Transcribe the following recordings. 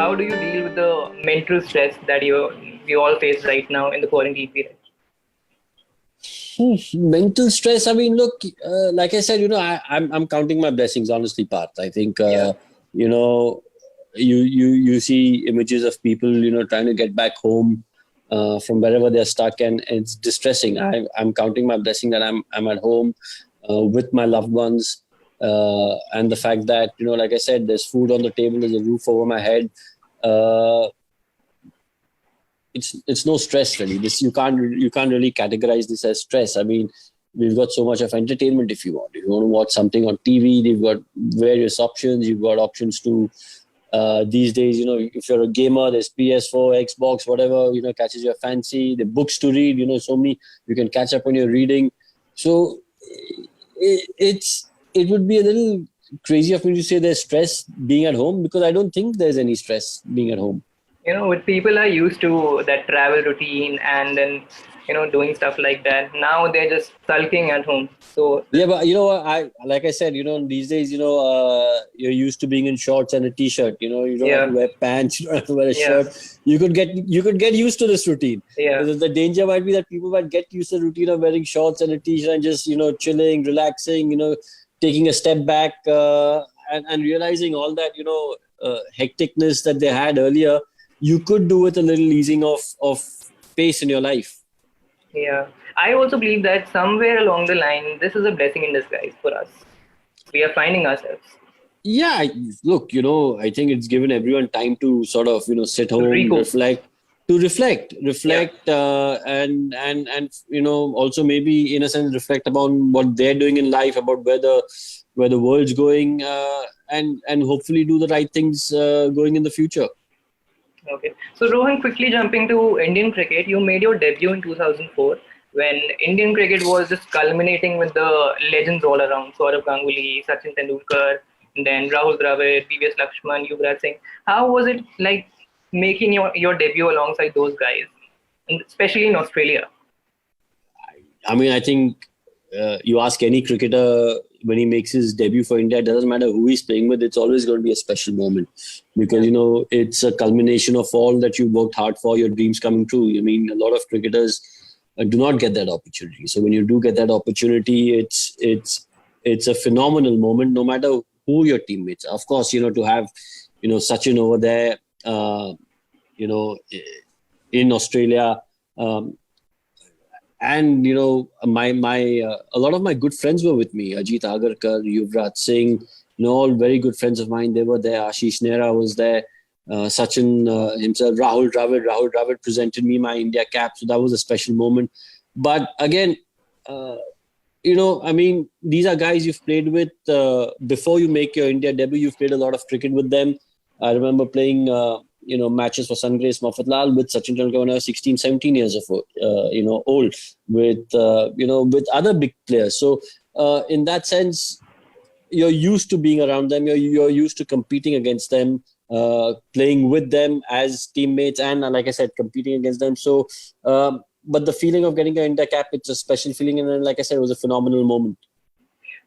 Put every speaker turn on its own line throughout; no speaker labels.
how do you deal with the mental stress that we all face right now in the quarantine period?
Mental stress. I mean, look, like I said, I'm counting my blessings. Honestly, Parth. I think you know, you see images of people, trying to get back home from wherever they're stuck, and it's distressing. I'm counting my blessing that I'm at home with my loved ones, and the fact that like I said, there's food on the table, there's a roof over my head. It's no stress really. This you can't really categorize this as stress. I mean, we've got so much of entertainment if you want. If you want to watch something on TV, you've got various options. You've got options to these days. If you're a gamer, there's PS4, Xbox, whatever catches your fancy. The books to read. So many you can catch up on your reading. So it would be a little crazy of me to say there's stress being at home, because I don't think there's any stress being at home.
With people are used to that travel routine and then, doing stuff like that. Now they're just sulking at home. So
yeah, but like I said, these days, you're used to being in shorts and a t-shirt. You don't have to wear pants. You don't have to wear a shirt. You could get used to this routine.
Yeah.
The danger might be that people might get used to the routine of wearing shorts and a t-shirt and just chilling, relaxing. Taking a step back and realizing all that hecticness that they had earlier. You could do with a little easing of pace in your life.
Yeah. I also believe that somewhere along the line, this is a blessing in disguise for us. We are finding ourselves.
Yeah. Look, I think it's given everyone time to sort of, sit home, reflect, and also maybe in a sense reflect about what they're doing in life, about where the world's going, and hopefully do the right things going in the future.
Okay. So Rohan, quickly jumping to Indian cricket, you made your debut in 2004 when Indian cricket was just culminating with the legends all around. Saurav Ganguly, Sachin Tendulkar, and then Rahul Dravid, V.V.S. Lakshman, Yuvraj Singh. How was it like making your debut alongside those guys, and especially in Australia?
I mean, I think you ask any cricketer when he makes his debut for India, it doesn't matter who he's playing with, it's always going to be a special moment because, it's a culmination of all that you worked hard for, your dreams coming true. I mean, a lot of cricketers do not get that opportunity. So when you do get that opportunity, it's a phenomenal moment, no matter who your teammates are. Of course, to have, Sachin over there, in Australia, and my a lot of my good friends were with me. Ajit Agarkar, Yuvraj Singh, all very good friends of mine. They were there. Ashish Nehra was there. Sachin himself, Rahul Dravid presented me my India cap, so that was a special moment. But again, I mean, these are guys you've played with before you make your India debut. You've played a lot of cricket with them. I remember playing matches for Sungrace Mofathlal with Sachin Tendulkar when I was 16, 17 years old, with other big players. So in that sense, you're used to being around them. You're used to competing against them, playing with them as teammates, and like I said, competing against them. So, but the feeling of getting an India cap, it's a special feeling, and like I said, it was a phenomenal moment.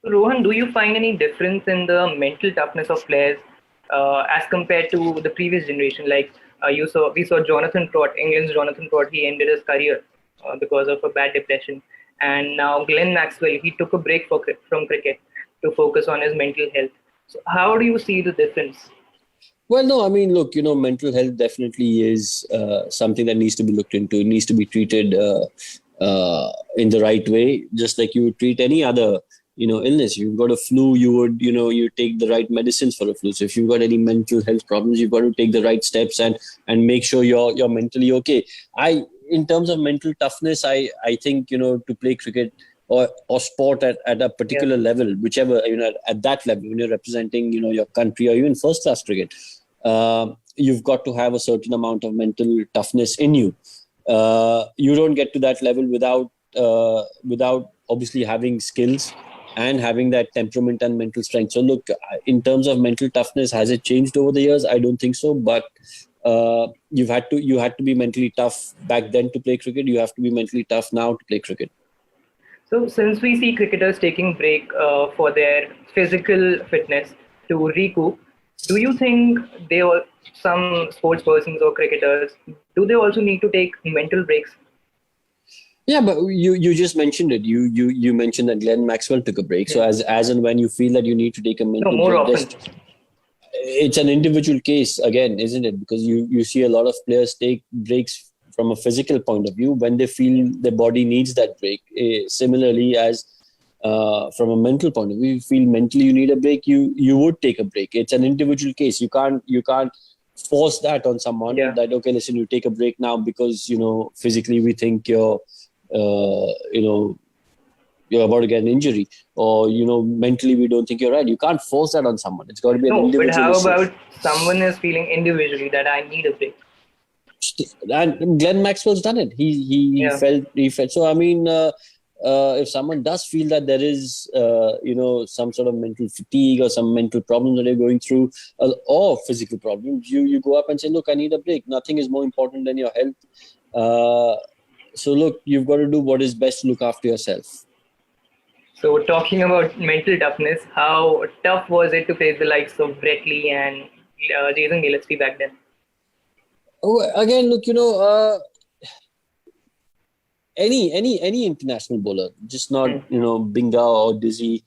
Rohan, do you find any difference in the mental toughness of players as compared to the previous generation? Like we saw Jonathan Trott, England's Jonathan Trott, he ended his career because of a bad depression. And now Glenn Maxwell, he took a break from cricket to focus on his mental health. So how do you see the difference?
Well, no, I mean, look, mental health definitely is something that needs to be looked into. It needs to be treated in the right way, just like you would treat any other illness. You've got a flu, you take the right medicines for a flu. So if you've got any mental health problems, you've got to take the right steps and make sure you're mentally okay. In terms of mental toughness, I think, to play cricket or sport at a particular level, whichever, at that level, when you're representing, your country or even first class cricket, you've got to have a certain amount of mental toughness in you. You don't get to that level without obviously having skills and having that temperament and mental strength. So look, in terms of mental toughness, has it changed over the years? I don't think so. But you had to be mentally tough back then to play cricket. You have to be mentally tough now to play cricket.
So since we see cricketers taking break for their physical fitness to recoup, do you think they some sports persons or cricketers, do they also need to take mental breaks?
Yeah, but you just mentioned it. You mentioned that Glenn Maxwell took a break. So as and when you feel that you need to take a mental
more
break,
often.
It's an individual case again, isn't it? Because you see a lot of players take breaks from a physical point of view when they feel their body needs that break. Similarly, as from a mental point of view, you feel mentally you need a break, you would take a break. It's an individual case. You can't force that on someone that, okay, listen, you take a break now because, physically we think you're about to get an injury, or mentally we don't think you're right. You can't force that on someone. It's got to be an individual
but how
issue.
about someone is feeling individually that I need a break?
And Glenn Maxwell's done it. He felt. So I mean, if someone does feel that there is some sort of mental fatigue or some mental problems that they're going through, or physical problems, you go up and say, look, I need a break. Nothing is more important than your health. So look, you've got to do what is best to look after yourself.
So talking about mental toughness, how tough was it to face the likes of Brett Lee and Jason Gillespie back then?
Oh, again, look, any international bowler, just not Binga or Dizzy.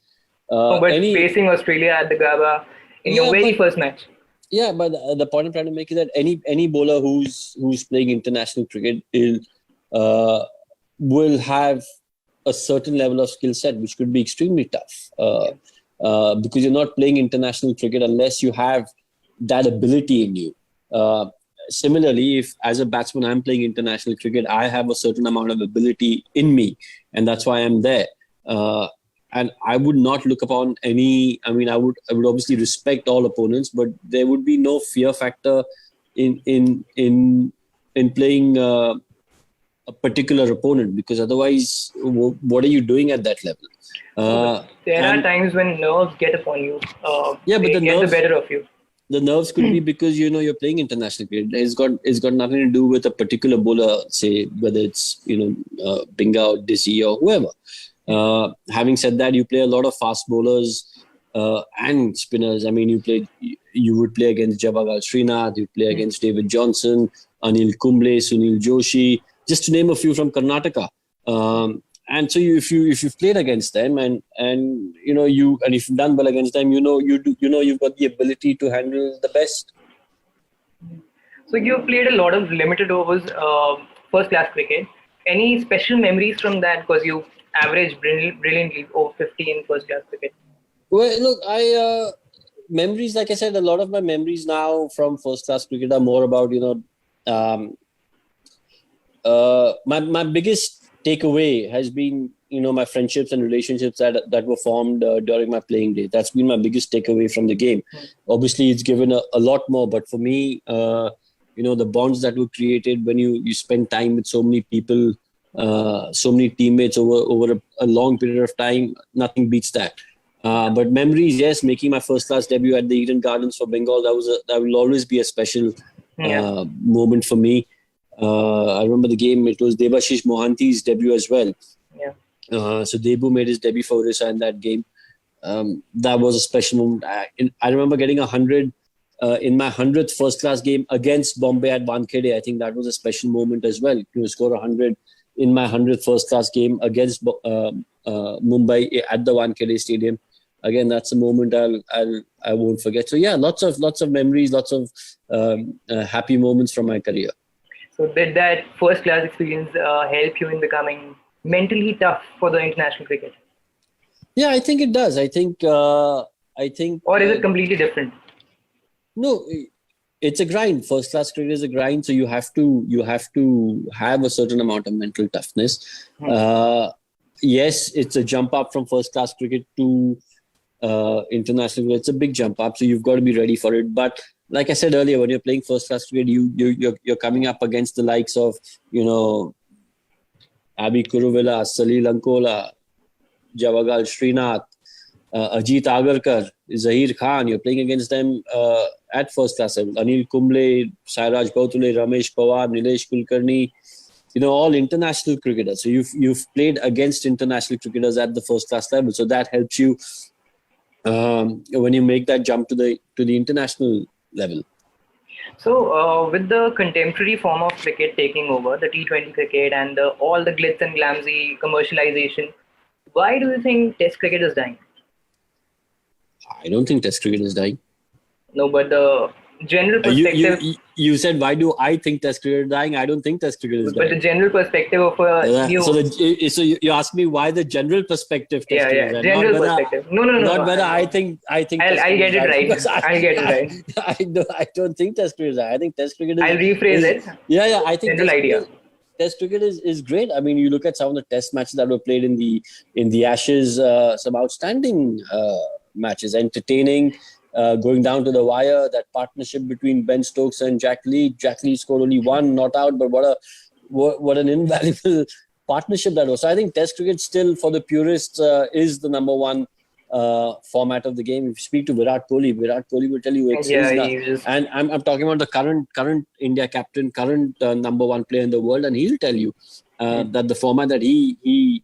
But facing Australia at the Gabba in your very first match.
Yeah, but the point I'm trying to make is that any bowler who's playing international cricket will have a certain level of skill set, which could be extremely tough. Because you're not playing international cricket unless you have that ability in you. Similarly, if as a batsman I'm playing international cricket, I have a certain amount of ability in me, and that's why I'm there. And I would not look upon any. I mean, I would obviously respect all opponents, but there would be no fear factor in playing a particular opponent, because otherwise, what are you doing at that level?
There are times when nerves get upon you. But the nerves get the better of you.
The nerves could be because you're playing international cricket. It's got nothing to do with a particular bowler, say whether it's Binga or Dizzy or whoever. Having said that, you play a lot of fast bowlers and spinners. I mean, you would play against Javagal Srinath, you play against David Johnson, Anil Kumble, Sunil Joshi, just to name a few from Karnataka. And so if you've played against them and if you've done well against them, you've got the ability to handle the best.
So you've played a lot of limited overs, first class cricket. Any special memories from that? Because you averaged brilliantly over 50 in first class cricket.
Well, look, memories, like I said, a lot of my memories now from first class cricket are more about my biggest takeaway has been my friendships and relationships that were formed during my playing day. That's been my biggest takeaway from the game. Obviously, it's given a lot more, but for me, the bonds that were created when you spend time with so many people, so many teammates over a long period of time, nothing beats that. But memories, yes, making my first class debut at the Eden Gardens for Bengal, that will always be a special moment for me. I remember the game. It was Debashish Mohanty's debut as well. So Debu made his debut for Orissa in that game. That was a special moment. I remember getting 100 in my 100th first class game against Bombay at Wankhede. I think that was a special moment as well. To score 100 in my 100th first class game against Mumbai at the Wankhede Stadium. Again, that's a moment I won't forget. So yeah, lots of memories, lots of happy moments from my career.
So did that first class experience help you in becoming mentally tough for the international cricket?
Yeah, I think it does. I think. Or
is it completely different?
No, it's a grind. First class cricket is a grind, so you have to have a certain amount of mental toughness. Yes, it's a jump up from first class cricket to international cricket. It's a big jump up, so you've got to be ready for it. But like I said earlier, when you're playing first class cricket, you're coming up against the likes of Abhi Kuruvilla, Salil Ankola, Javagal Srinath, Ajit Agarkar, Zahir Khan. You're playing against them at first class level. Anil Kumble, Sairaj Bautule, Ramesh Pawar, Nilesh Kulkarni. All international cricketers. So you've played against international cricketers at the first class level. So that helps you when you make that jump to the international level.
So, with the contemporary form of cricket taking over, the T20 cricket and all the glitz and glamsy commercialization, why do you think Test cricket is dying?
I don't think Test cricket is dying.
No, but the general perspective.
You said, why do I think Test cricket is dying? I don't think Test cricket is dying.
But the general perspective of a new.
So you ask me why the general perspective Test cricket is dying.
General perspective. No.
Whether I think.
I'll get it right. I'll get it right.
I don't think Test cricket is dying. I think Test cricket is.
I'll rephrase it.
Yeah. I think
general idea.
Test cricket is great. I mean, you look at some of the Test matches that were played in the Ashes. Some outstanding matches, entertaining. Going down to the wire, that partnership between Ben Stokes and Jack Lee. Jack Lee scored only one, not out, but what an invaluable partnership that was. So I think Test cricket still, for the purists, is the number one format of the game. If you speak to Virat Kohli will tell you it's and I'm talking about the current India captain, current number one player in the world, and he'll tell you that the format that he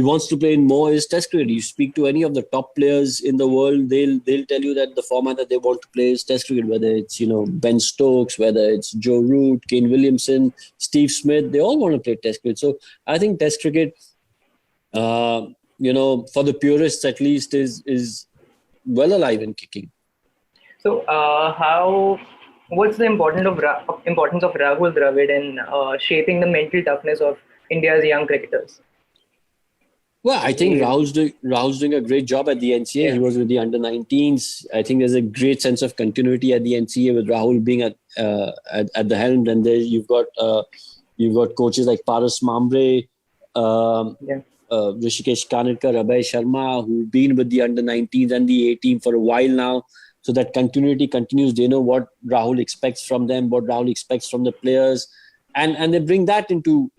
wants to play in more is Test cricket. You speak to any of the top players in the world, they'll tell you that the format that they want to play is Test cricket. Whether it's Ben Stokes, whether it's Joe Root, Kane Williamson, Steve Smith, they all want to play Test cricket. So I think Test cricket, for the purists at least, is well alive and kicking.
So what's the importance of Rahul Dravid in shaping the mental toughness of India's young cricketers?
Well, I think Rahul's doing a great job at the NCA. Yeah. He was with the under-19s. I think there's a great sense of continuity at the NCA with Rahul being at the helm. And there you've got coaches like Paras Mambre, Rishikesh Kanadkar, Abhay Sharma, who've been with the under-19s and the A-team for a while now. So that continuity continues. They know what Rahul expects from them, what Rahul expects from the players, and they bring that into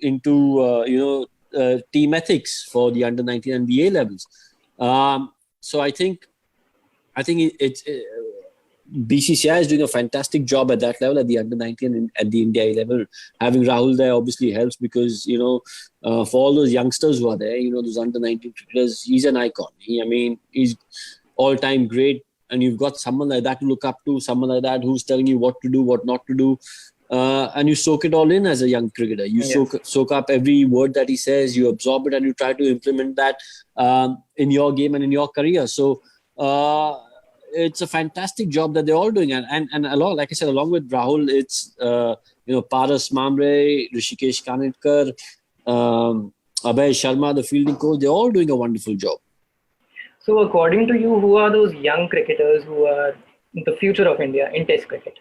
team ethics for the under-19 and the A levels. So I think it's BCCI is doing a fantastic job at that level, at the under-19 and at the India A level. Having Rahul there obviously helps because for all those youngsters who are there, those under-19 cricketers, he's an icon. He's all-time great, and you've got someone like that to look up to, someone like that who's telling you what to do, what not to do. And you soak it all in as a young cricketer. You soak up every word that he says, you absorb it, and you try to implement that in your game and in your career. So it's a fantastic job that they're all doing. And along, like I said, along with Rahul, it's Paras Mamre, Rishikesh Kanadkar, Abhay Sharma, the fielding coach. They're all doing a wonderful job.
So according to you, who are those young cricketers who are the future of India in Test cricket?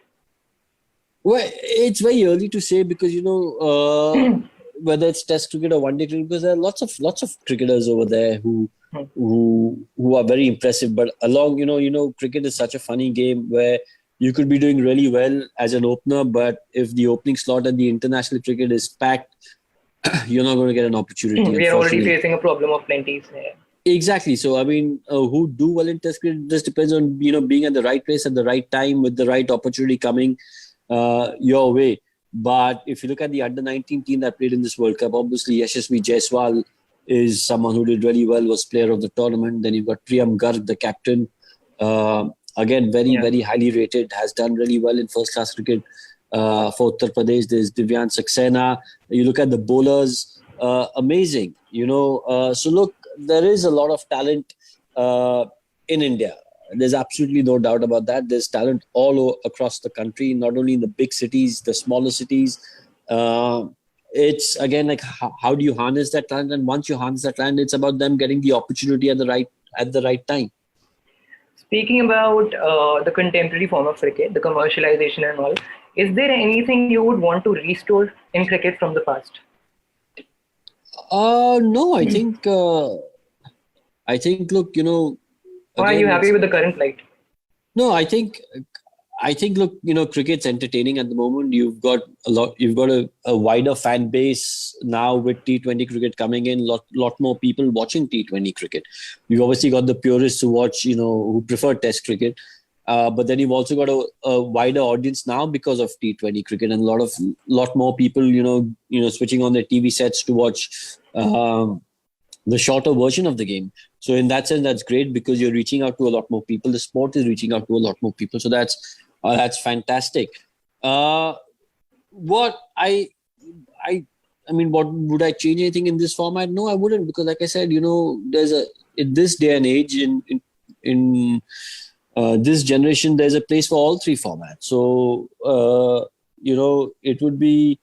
Well, it's very early to say because whether it's Test cricket or one-day cricket, because there are lots of cricketers over there who are very impressive. But along, cricket is such a funny game where you could be doing really well as an opener, but if the opening slot at the international cricket is packed, you're not going to get an opportunity.
We are already facing a problem of plenty.
Exactly. So, who do well in Test cricket just depends on being at the right place at the right time with the right opportunity coming your way. But if you look at the under-19 team that played in this World Cup, obviously Yashasvi Jaiswal is someone who did really well, was player of the tournament. Then you've got Priyam Garg, the captain. Again, very highly rated, has done really well in first-class cricket for Uttar Pradesh. There's Divyan Saxena. You look at the bowlers, amazing. So look, there is a lot of talent in India. There's absolutely no doubt about that. There's talent all across the country, not only in the big cities, the smaller cities. It's again like how do you harness that talent? And once you harness that talent, it's about them getting the opportunity at the right time.
Speaking about the contemporary form of cricket, the commercialization and all, is there anything you would want to restore in cricket from the past?
No, I think. Look,
Or are you happy with the current light?
No, I think look, cricket's entertaining at the moment. You've got a wider fan base now with T20 cricket coming in, lot more people watching T20 cricket. You've obviously got the purists who watch, who prefer Test cricket. But then you've also got a wider audience now because of T20 cricket, and a lot more people, switching on their TV sets to watch the shorter version of the game. So in that sense, that's great because you're reaching out to a lot more people. The sport is reaching out to a lot more people. So that's Oh, that's fantastic. What mean, what would I change anything in this format? No, I wouldn't, because like I said, there's in this day and age, in this generation, there's a place for all three formats. So it would be.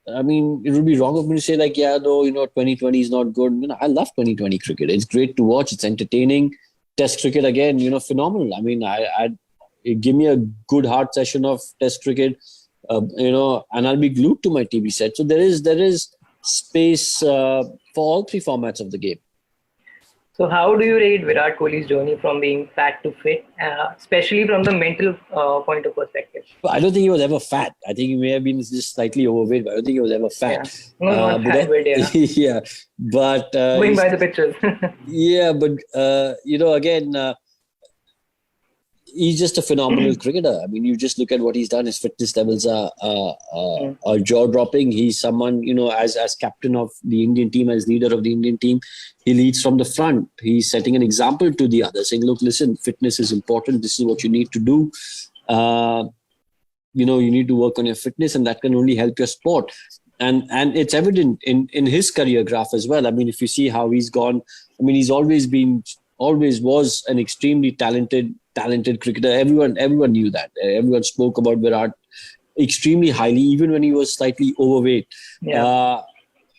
I mean, it would be wrong of me to say 2020 is not good. I love 2020 cricket. It's great to watch. It's entertaining. Test cricket again, phenomenal. I mean, I give me a good hard session of Test cricket, and I'll be glued to my TV set. So there is space for all three formats of the game.
So how do you rate Virat Kohli's journey from being fat to fit, especially from the mental point of perspective?
I don't think he was ever fat. I think he may have been just slightly overweight, but I don't think he was ever fat.
Yeah. No, not fat, but yeah.
Yeah, but
going by the pictures.
Yeah, but again, he's just a phenomenal cricketer. I mean, you just look at what he's done. His fitness levels are jaw-dropping. He's someone, as captain of the Indian team, as leader of the Indian team, he leads from the front. He's setting an example to the others, saying, look, listen, fitness is important. This is what you need to do. You need to work on your fitness, and that can only help your sport. And it's evident in his career graph as well. I mean, if you see how he's gone, I mean, he's always was an extremely talented cricketer. Everyone knew that. Everyone spoke about Virat extremely highly, even when he was slightly overweight.
Yeah.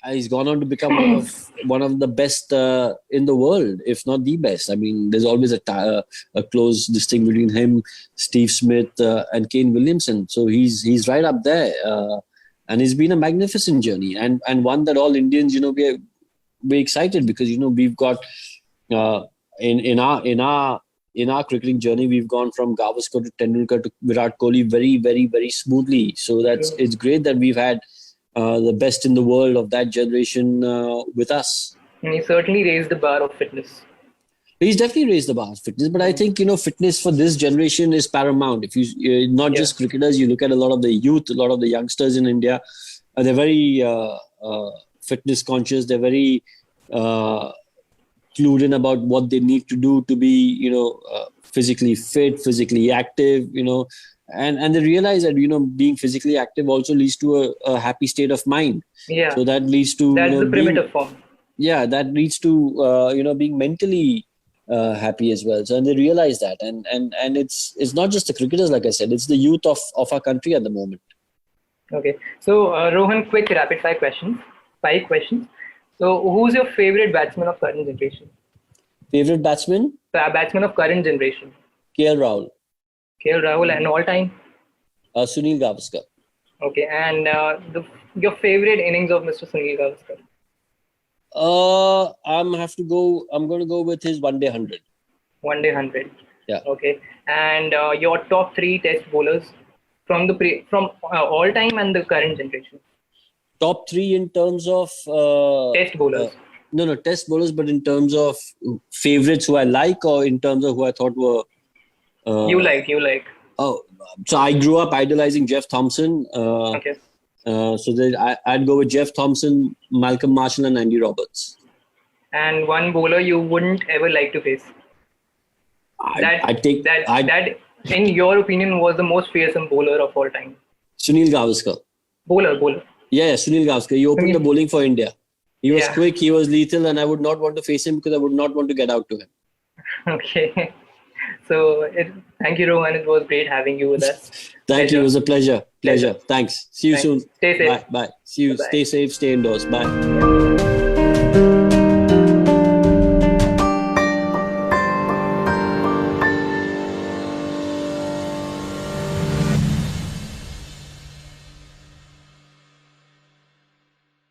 He's gone on to become one of the best in the world, if not the best. I mean, there's always a close distinction between him, Steve Smith, and Kane Williamson. So he's right up there, and it's been a magnificent journey, and one that all Indians, we're excited, because we've got in our cricketing journey, we've gone from Gavaskar to Tendulkar to Virat Kohli very, very, very smoothly. So it's great that we've had the best in the world of that generation with us.
And he certainly raised the bar of fitness.
He's definitely raised the bar of fitness, but I think fitness for this generation is paramount. If you not just cricketers, you look at a lot of the youth, a lot of the youngsters in India, they're very fitness conscious. They're very clued in about what they need to do to be, physically fit, physically active, and they realize that, being physically active also leads to a happy state of mind.
Yeah.
So that leads to
that's the primitive form.
Yeah, that leads to being mentally happy as well. So and they realize that, and it's not just the cricketers, like I said, it's the youth of our country at the moment.
Okay, so Rohan, quick rapid fire questions. 5 questions. So, who's your favorite batsman of current generation?
Favorite batsman?
Batsman of current generation.
KL Rahul.
KL Rahul, and all time?
Sunil Gavaskar.
Okay, and your favorite innings of Mr. Sunil Gavaskar?
I'm going to go with his one day 100.
One day 100.
Yeah.
Okay, and your top 3 test bowlers from all time and the current generation?
Top 3 in terms of
test bowlers.
No, test bowlers, but in terms of favorites who I like, or in terms of who I thought were
you like.
Oh, so I grew up idolizing Jeff Thompson.
Okay.
So I'd go with Jeff Thompson, Malcolm Marshall, and Andy Roberts.
And one bowler you wouldn't ever like to face? That in your opinion was the most fearsome bowler of all time?
Sunil Gavaskar.
Bowler.
Yeah, Sunil Gavaskar. He opened the bowling for India. He was quick, he was lethal, and I would not want to face him because I would not want to get out to him.
Okay. So, thank you, Rohan. It was great having you with us.
Thank you. It was a pleasure. Thanks. See you soon.
Stay safe.
Bye. See you. Bye-bye. Stay safe. Stay indoors. Bye.